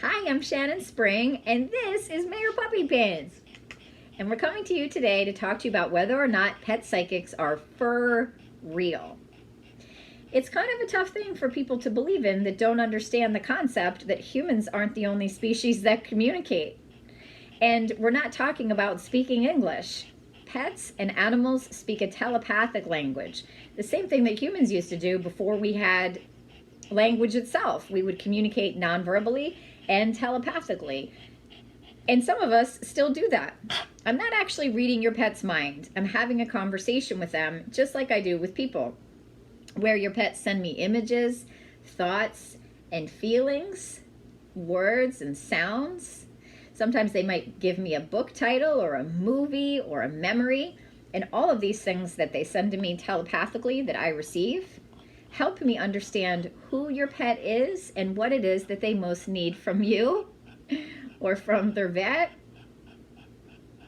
Hi, I'm Shannon Spring, and this is Mayor Puppypants. And we're coming to you today to talk to you about whether or not pet psychics are for real. It's kind of a tough thing for people to believe in that don't understand the concept that humans aren't the only species that communicate. And we're not talking about speaking English. Pets and animals speak a telepathic language, the same thing that humans used to do before we had language itself. We would communicate non-verbally and telepathically. And some of us still do that. I'm not actually reading your pet's mind. I'm having a conversation with them just like I do with people, where your pets send me images, thoughts, and feelings, words and sounds. Sometimes they might give me a book title or a movie or a memory. And all of these things that they send to me telepathically that I receive help me understand who your pet is and what it is that they most need from you or from their vet,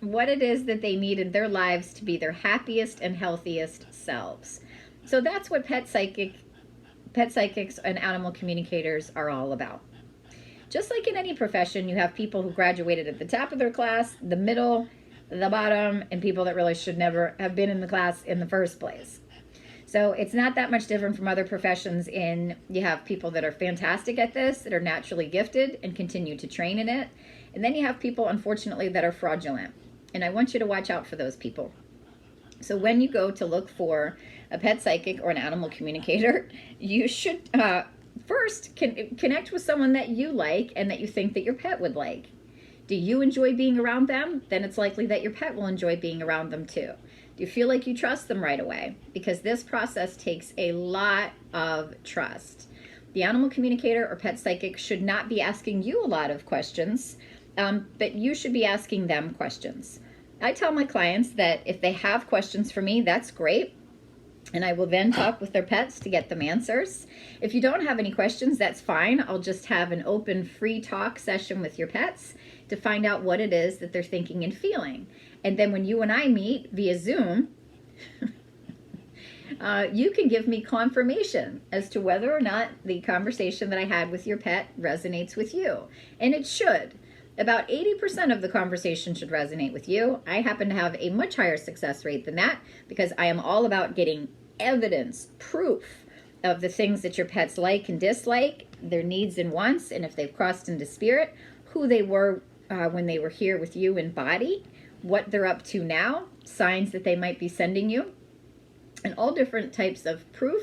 what it is that they need in their lives to be their happiest and healthiest selves. So that's what pet psychics and animal communicators are all about. Just like in any profession, you have people who graduated at the top of their class, the middle, the bottom, and people that really should never have been in the class in the first place. So it's not that much different from other professions in you have people that are fantastic at this, that are naturally gifted and continue to train in it. And then you have people, unfortunately, that are fraudulent. And I want you to watch out for those people. So when you go to look for a pet psychic or an animal communicator, you should first connect with someone that you like and that you think that your pet would like. Do you enjoy being around them? Then it's likely that your pet will enjoy being around them too. Do you feel like you trust them right away? Because this process takes a lot of trust. The animal communicator or pet psychic should not be asking you a lot of questions, but you should be asking them questions. I tell my clients that if they have questions for me, that's great. And I will then talk with their pets to get them answers. If you don't have any questions, that's fine. I'll just have an open free talk session with your pets to find out what it is that they're thinking and feeling. And then when you and I meet via Zoom, you can give me confirmation as to whether or not the conversation that I had with your pet resonates with you. And it should. About 80% of the conversation should resonate with you. I happen to have a much higher success rate than that because I am all about getting evidence, proof of the things that your pets like and dislike, their needs and wants, and if they've crossed into spirit, who they were when they were here with you in body, what they're up to now, signs that they might be sending you, and all different types of proof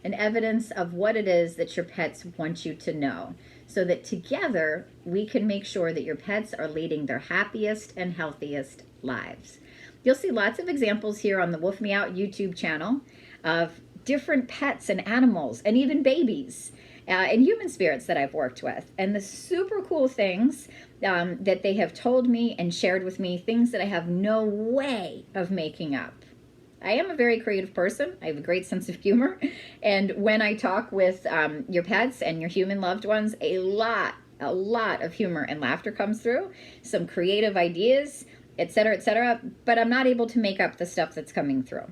and evidence of what it is that your pets want you to know, so that together we can make sure that your pets are leading their happiest and healthiest lives. You'll see lots of examples here on the Woof Me Out YouTube channel of different pets and animals and even babies and human spirits that I've worked with, and the super cool things that they have told me and shared with me, things that I have no way of making up. I am a very creative person. I have a great sense of humor. And when I talk with your pets and your human loved ones, a lot of humor and laughter comes through, some creative ideas, etc., but I'm not able to make up the stuff that's coming through.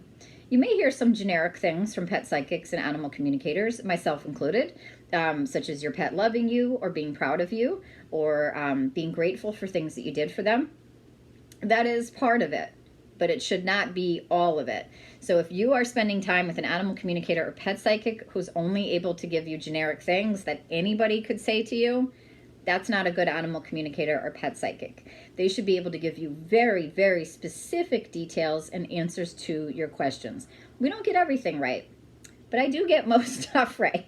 You may hear some generic things from pet psychics and animal communicators, myself included, such as your pet loving you or being proud of you or being grateful for things that you did for them. That is part of it, but it should not be all of it. So if you are spending time with an animal communicator or pet psychic who's only able to give you generic things that anybody could say to you, that's not a good animal communicator or pet psychic. They should be able to give you very, very specific details and answers to your questions. We don't get everything right, but I do get most stuff right.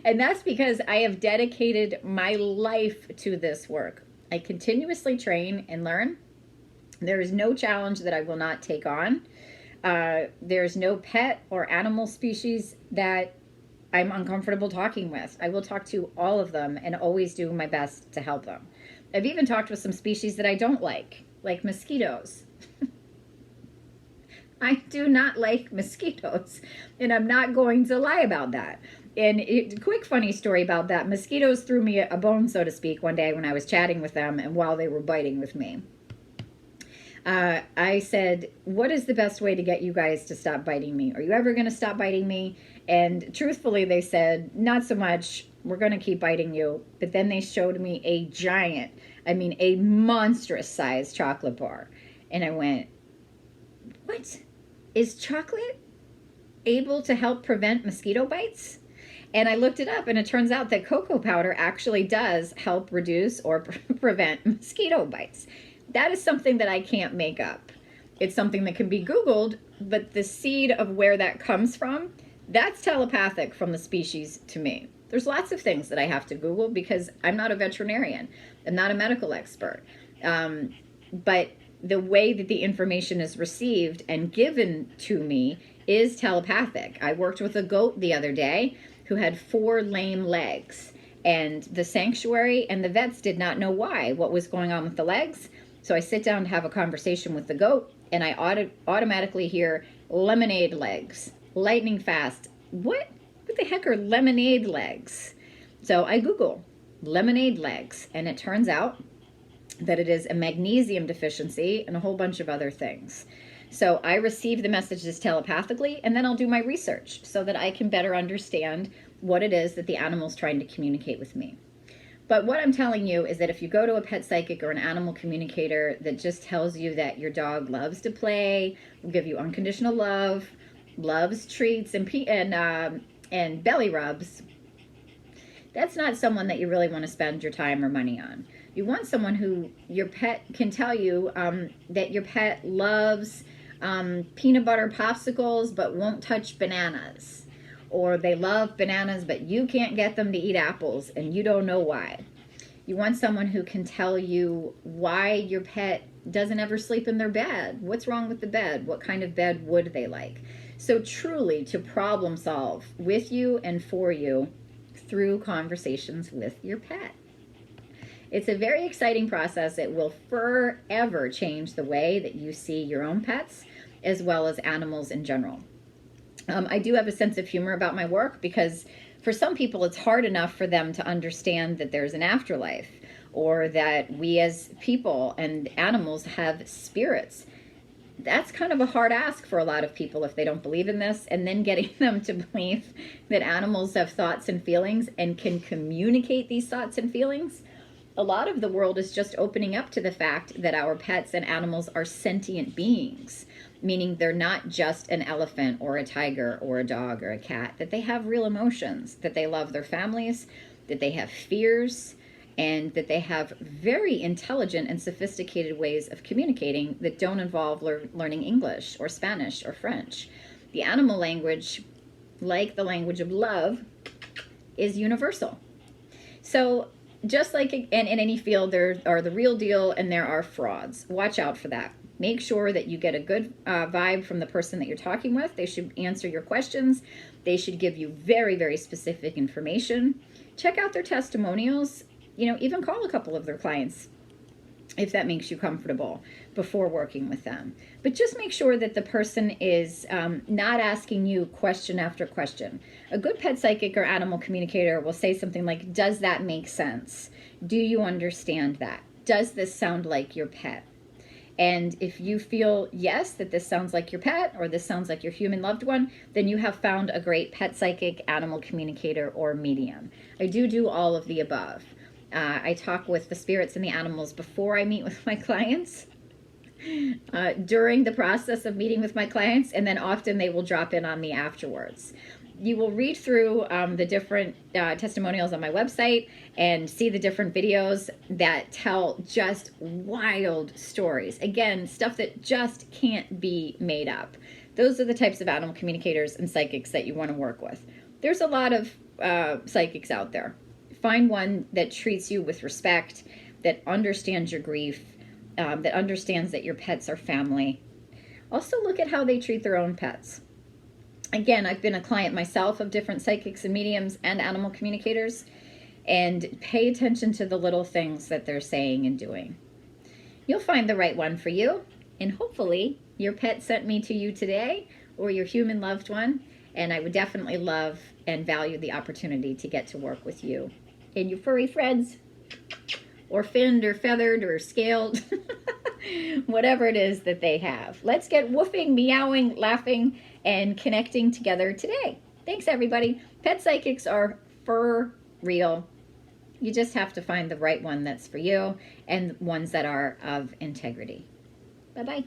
And that's because I have dedicated my life to this work. I continuously train and learn. There is no challenge that I will not take on. There's no pet or animal species that I'm uncomfortable talking with. I will talk to all of them and always do my best to help them. I've even talked with some species that I don't like mosquitoes. I do not like mosquitoes, and I'm not going to lie about that. And quick funny story about that. Mosquitoes threw me a bone, so to speak, one day when I was chatting with them and while they were biting with me. I said, what is the best way to get you guys to stop biting me? Are you ever going to stop biting me? And truthfully, they said, not so much. we're going to keep biting you. But then they showed me a giant, I mean, a monstrous sized chocolate bar. And I went, what? Is chocolate able to help prevent mosquito bites? And I looked it up, and it turns out that cocoa powder actually does help reduce or prevent mosquito bites. That is something that I can't make up. It's something that can be Googled, but the seed of where that comes from, that's telepathic from the species to me. There's lots of things that I have to Google because I'm not a veterinarian. I'm not a medical expert. But the way that the information is received and given to me is telepathic. I worked with a goat the other day who had 4 lame legs, and the sanctuary and the vets did not know why, what was going on with the legs. So I sit down to have a conversation with the goat, and I automatically hear lemonade legs, lightning fast. What the heck are lemonade legs? So I Google lemonade legs, and it turns out that it is a magnesium deficiency and a whole bunch of other things. So I receive the messages telepathically, and then I'll do my research so that I can better understand what it is that the animal's trying to communicate with me. But what I'm telling you is that if you go to a pet psychic or an animal communicator that just tells you that your dog loves to play, will give you unconditional love, loves treats and belly rubs, that's not someone that you really want to spend your time or money on. You want someone who your pet can tell you that your pet loves peanut butter popsicles but won't touch bananas. Or they love bananas but you can't get them to eat apples and you don't know why. You want someone who can tell you why your pet doesn't ever sleep in their bed. What's wrong with the bed? What kind of bed would they like? So truly to problem solve with you and for you through conversations with your pet. It's a very exciting process. It will forever change the way that you see your own pets as well as animals in general. I do have a sense of humor about my work because for some people it's hard enough for them to understand that there's an afterlife or that we as people and animals have spirits. That's kind of a hard ask for a lot of people if they don't believe in this, and then getting them to believe that animals have thoughts and feelings and can communicate these thoughts and feelings. A lot of the world is just opening up to the fact that our pets and animals are sentient beings, meaning they're not just an elephant or a tiger or a dog or a cat, that they have real emotions, that they love their families, that they have fears, and that they have very intelligent and sophisticated ways of communicating that don't involve learning English or Spanish or French. The animal language, like the language of love, is universal. So just like in any field, there are the real deal and there are frauds. Watch out for that. Make sure that you get a good vibe from the person that you're talking with. They should answer your questions. They should give you very, very specific information. Check out their testimonials. You know, even call a couple of their clients if that makes you comfortable before working with them. But just make sure that the person is not asking you question after question. A good pet psychic or animal communicator will say something like, does that make sense? Do you understand that? Does this sound like your pet? And if you feel, yes, that this sounds like your pet or this sounds like your human loved one, then you have found a great pet psychic, animal communicator, or medium. I do all of the above. I talk with the spirits and the animals before I meet with my clients, during the process of meeting with my clients, and then often they will drop in on me afterwards. You will read through the different testimonials on my website and see the different videos that tell just wild stories. Again, stuff that just can't be made up. Those are the types of animal communicators and psychics that you want to work with. There's a lot of psychics out there. Find one that treats you with respect, that understands your grief, that understands that your pets are family. Also look at how they treat their own pets. Again, I've been a client myself of different psychics and mediums and animal communicators, and pay attention to the little things that they're saying and doing. You'll find the right one for you, and hopefully your pet sent me to you today, or your human loved one, and I would definitely love and value the opportunity to get to work with you and your furry friends, or finned or feathered or scaled, whatever it is that they have. Let's get woofing, meowing, laughing, and connecting together today. Thanks, everybody. Pet psychics are for real. You just have to find the right one that's for you and ones that are of integrity. Bye-bye.